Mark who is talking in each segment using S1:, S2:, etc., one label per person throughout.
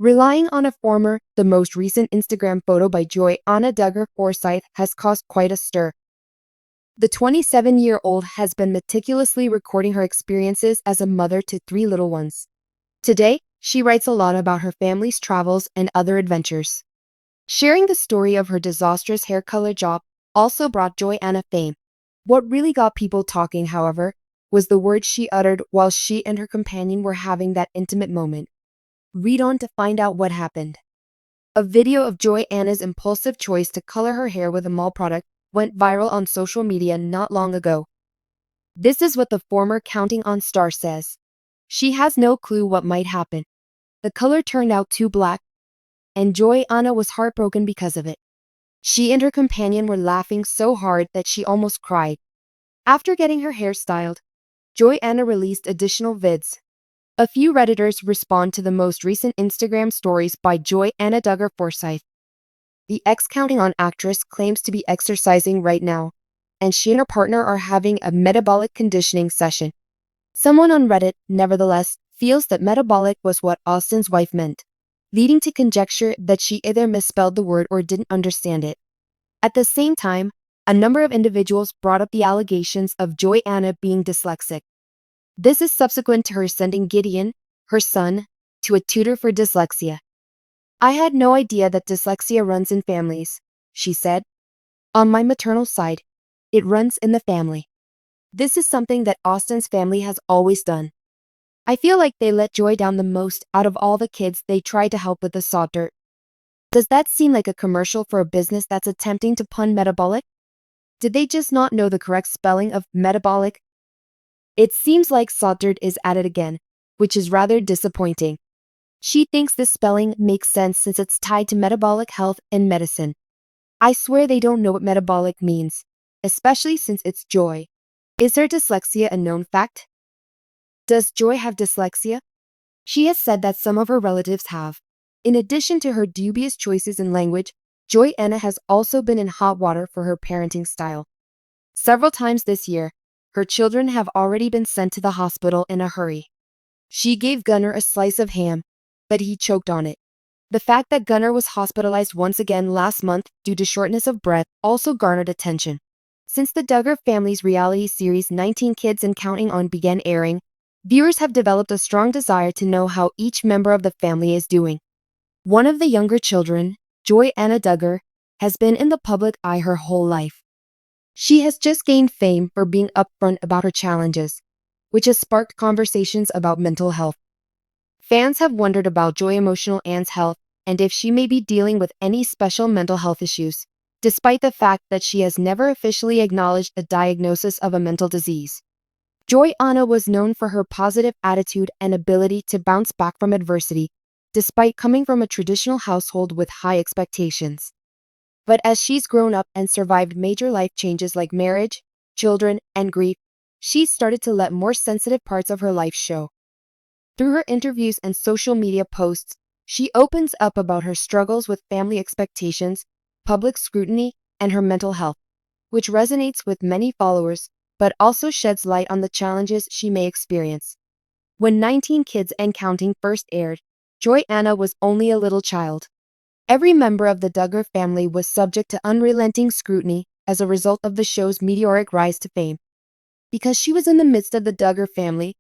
S1: Relying on the most recent Instagram photo by Johannah Duggar Forsyth has caused quite a stir. The 27-year-old has been meticulously recording her experiences as a mother to 3 little ones. Today, she writes a lot about her family's travels and other adventures. Sharing the story of her disastrous hair color job also brought Johannah fame. What really got people talking, however, was the words she uttered while she and her companion were having that intimate moment. Read on to find out what happened. A video of Johannah's impulsive choice to color her hair with a mall product went viral on social media not long ago. This is what the former Counting On star says. She has no clue what might happen. The color turned out too black, and Johannah was heartbroken because of it. She and her companion were laughing so hard that she almost cried. After getting her hair styled, Johannah released additional vids. A few Redditors respond to the most recent Instagram stories by Johannah Duggar Forsyth. The ex-Counting On actress claims to be exercising right now, and she and her partner are having a metabolic conditioning session. Someone on Reddit, nevertheless, feels that metabolic was what Austin's wife meant, leading to conjecture that she either misspelled the word or didn't understand it. At the same time, a number of individuals brought up the allegations of Johannah being dyslexic. This is subsequent to her sending Gideon, her son, to a tutor for dyslexia. "I had no idea that dyslexia runs in families," she said. "On my maternal side, it runs in the family. This is something that Austin's family has always done. I feel like they let Joy down the most out of all the kids they tried to help with the saw dirt." Does that seem like a commercial for a business that's attempting to pun metabolic? Did they just not know the correct spelling of metabolic? It seems like Sawdirt is at it again, which is rather disappointing. She thinks this spelling makes sense since it's tied to metabolic health and medicine. I swear they don't know what metabolic means, especially since it's Joy. Is her dyslexia a known fact? Does Joy have dyslexia? She has said that some of her relatives have. In addition to her dubious choices in language, Johannah has also been in hot water for her parenting style. Several times this year, her children have already been sent to the hospital in a hurry. She gave Gunnar a slice of ham, but he choked on it. The fact that Gunnar was hospitalized once again last month due to shortness of breath also garnered attention. Since the Duggar family's reality series 19 Kids and Counting On began airing, viewers have developed a strong desire to know how each member of the family is doing. One of the younger children, Johannah Duggar, has been in the public eye her whole life. She has just gained fame for being upfront about her challenges, which has sparked conversations about mental health. Fans have wondered about Joy Emotional Anne's health and if she may be dealing with any special mental health issues, despite the fact that she has never officially acknowledged a diagnosis of a mental disease. Johannah was known for her positive attitude and ability to bounce back from adversity, despite coming from a traditional household with high expectations. But as she's grown up and survived major life changes like marriage, children, and grief, she's started to let more sensitive parts of her life show. Through her interviews and social media posts, she opens up about her struggles with family expectations, public scrutiny, and her mental health, which resonates with many followers, but also sheds light on the challenges she may experience. When 19 Kids and Counting first aired, Johannah was only a little child. Every member of the Duggar family was subject to unrelenting scrutiny as a result of the show's meteoric rise to fame. Because she was in the midst of the Duggar family,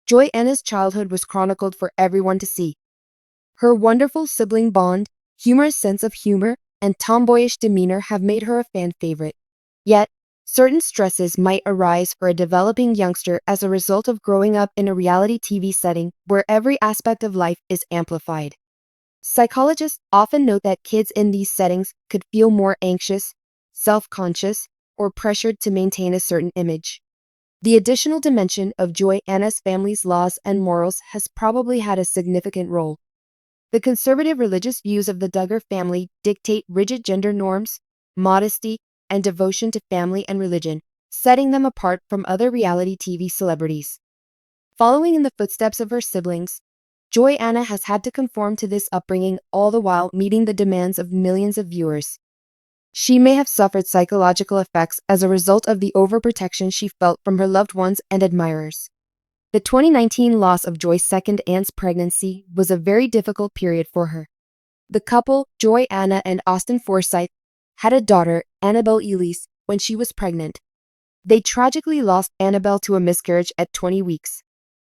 S1: Johannah's childhood was chronicled for everyone to see. Her wonderful sibling bond, humorous sense of humor, and tomboyish demeanor have made her a fan favorite. Yet, certain stresses might arise for a developing youngster as a result of growing up in a reality TV setting where every aspect of life is amplified. Psychologists often note that kids in these settings could feel more anxious, self-conscious, or pressured to maintain a certain image. The additional dimension of Johannah's family's laws and morals has probably had a significant role. The conservative religious views of the Duggar family dictate rigid gender norms, modesty, and devotion to family and religion, setting them apart from other reality TV celebrities. Following in the footsteps of her siblings, Johannah has had to conform to this upbringing, all the while meeting the demands of millions of viewers. She may have suffered psychological effects as a result of the overprotection she felt from her loved ones and admirers. The 2019 loss of Joy's second aunt's pregnancy was a very difficult period for her. The couple, Johanna and Austin Forsyth, had a daughter, Annabelle Elise, when she was pregnant. They tragically lost Annabelle to a miscarriage at 20 weeks.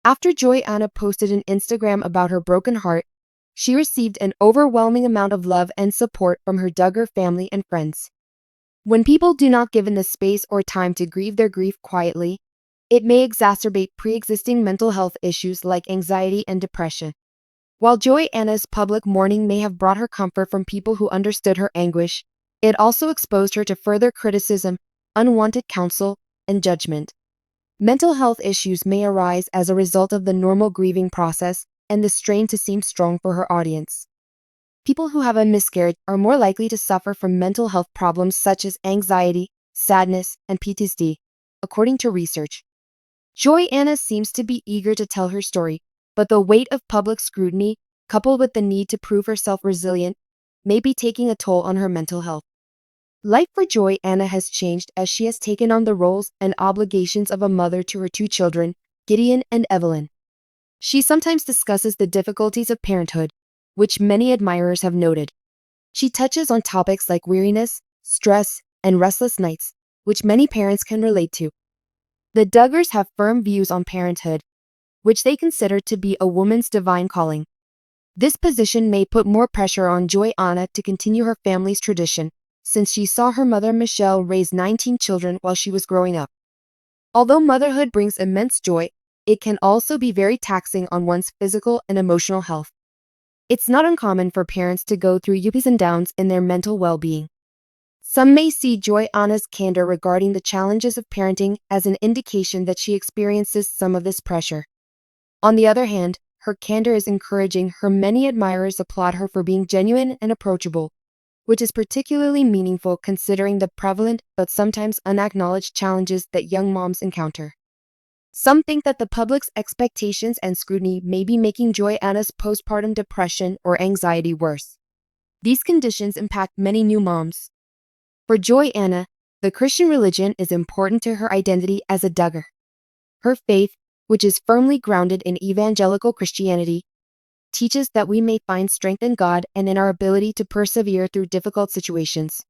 S1: After Johanna posted an Instagram about her broken heart, she received an overwhelming amount of love and support from her Duggar family and friends. When people do not given the space or time to grieve their grief quietly, it may exacerbate pre-existing mental health issues like anxiety and depression. While Johanna's public mourning may have brought her comfort from people who understood her anguish, it also exposed her to further criticism, unwanted counsel, and judgment. Mental health issues may arise as a result of the normal grieving process and the strain to seem strong for her audience. People who have a miscarriage are more likely to suffer from mental health problems such as anxiety, sadness, and PTSD, according to research. Johanna seems to be eager to tell her story, but the weight of public scrutiny, coupled with the need to prove herself resilient, may be taking a toll on her mental health. Life for Johanna has changed as she has taken on the roles and obligations of a mother to her two children, Gideon and Evelyn. She sometimes discusses the difficulties of parenthood, which many admirers have noted. She touches on topics like weariness, stress, and restless nights, which many parents can relate to. The Duggars have firm views on parenthood, which they consider to be a woman's divine calling. This position may put more pressure on Johanna to continue her family's tradition, since she saw her mother Michelle raise 19 children while she was growing up. Although motherhood brings immense joy, it can also be very taxing on one's physical and emotional health. It's not uncommon for parents to go through ups and downs in their mental well-being. Some may see Johanna's candor regarding the challenges of parenting as an indication that she experiences some of this pressure. On the other hand, her candor is encouraging. Her many admirers applaud her for being genuine and approachable, which is particularly meaningful considering the prevalent but sometimes unacknowledged challenges that young moms encounter. Some think that the public's expectations and scrutiny may be making Johanna's postpartum depression or anxiety worse. These conditions impact many new moms. For Johanna, the Christian religion is important to her identity as a Duggar. Her faith, which is firmly grounded in evangelical Christianity, teaches that we may find strength in God and in our ability to persevere through difficult situations.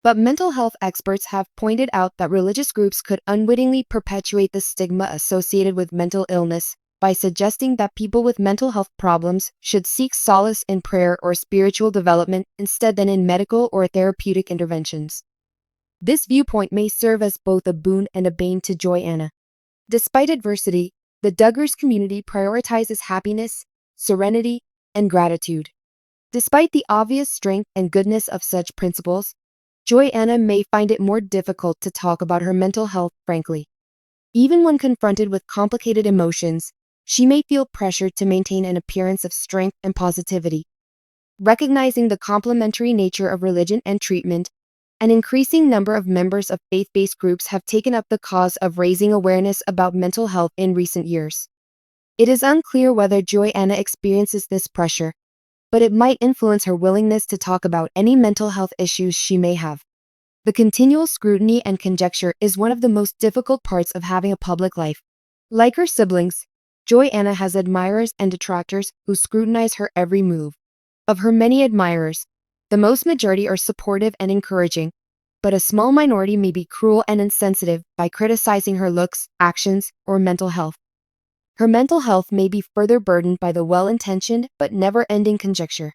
S1: But mental health experts have pointed out that religious groups could unwittingly perpetuate the stigma associated with mental illness by suggesting that people with mental health problems should seek solace in prayer or spiritual development instead than in medical or therapeutic interventions. This viewpoint may serve as both a boon and a bane to Johanna. Despite adversity, the Duggars community prioritizes happiness, serenity, and gratitude. Despite the obvious strength and goodness of such principles, Johanna may find it more difficult to talk about her mental health frankly. Even when confronted with complicated emotions, she may feel pressured to maintain an appearance of strength and positivity. Recognizing the complementary nature of religion and treatment, an increasing number of members of faith-based groups have taken up the cause of raising awareness about mental health in recent years. It is unclear whether Johanna experiences this pressure, but it might influence her willingness to talk about any mental health issues she may have. The continual scrutiny and conjecture is one of the most difficult parts of having a public life. Like her siblings, Johanna has admirers and detractors who scrutinize her every move. Of her many admirers, the most majority are supportive and encouraging, but a small minority may be cruel and insensitive by criticizing her looks, actions, or mental health. Her mental health may be further burdened by the well-intentioned but never-ending conjecture.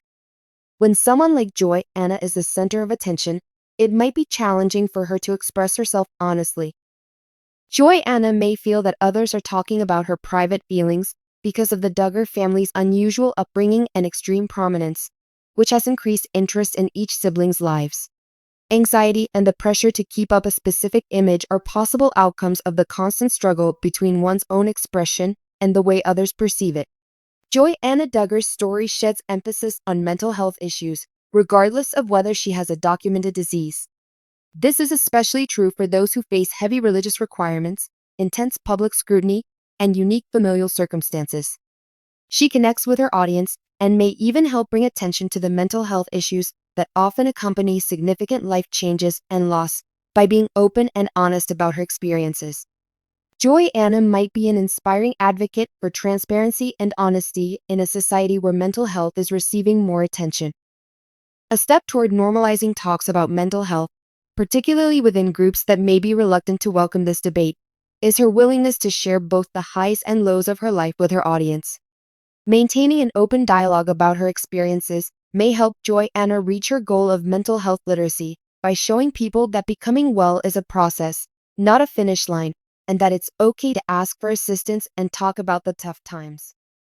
S1: When someone like Johanna is the center of attention, it might be challenging for her to express herself honestly. Johanna may feel that others are talking about her private feelings because of the Duggar family's unusual upbringing and extreme prominence, which has increased interest in each sibling's lives. Anxiety and the pressure to keep up a specific image are possible outcomes of the constant struggle between one's own expression and the way others perceive it. Johanna Duggar's story sheds emphasis on mental health issues, regardless of whether she has a documented disease. This is especially true for those who face heavy religious requirements, intense public scrutiny, and unique familial circumstances. She connects with her audience and may even help bring attention to the mental health issues that often accompany significant life changes and loss by being open and honest about her experiences. Johanna might be an inspiring advocate for transparency and honesty in a society where mental health is receiving more attention. A step toward normalizing talks about mental health, particularly within groups that may be reluctant to welcome this debate, is her willingness to share both the highs and lows of her life with her audience. Maintaining an open dialogue about her experiences may help Johanna reach her goal of mental health literacy by showing people that becoming well is a process, not a finish line, and that it's okay to ask for assistance and talk about the tough times.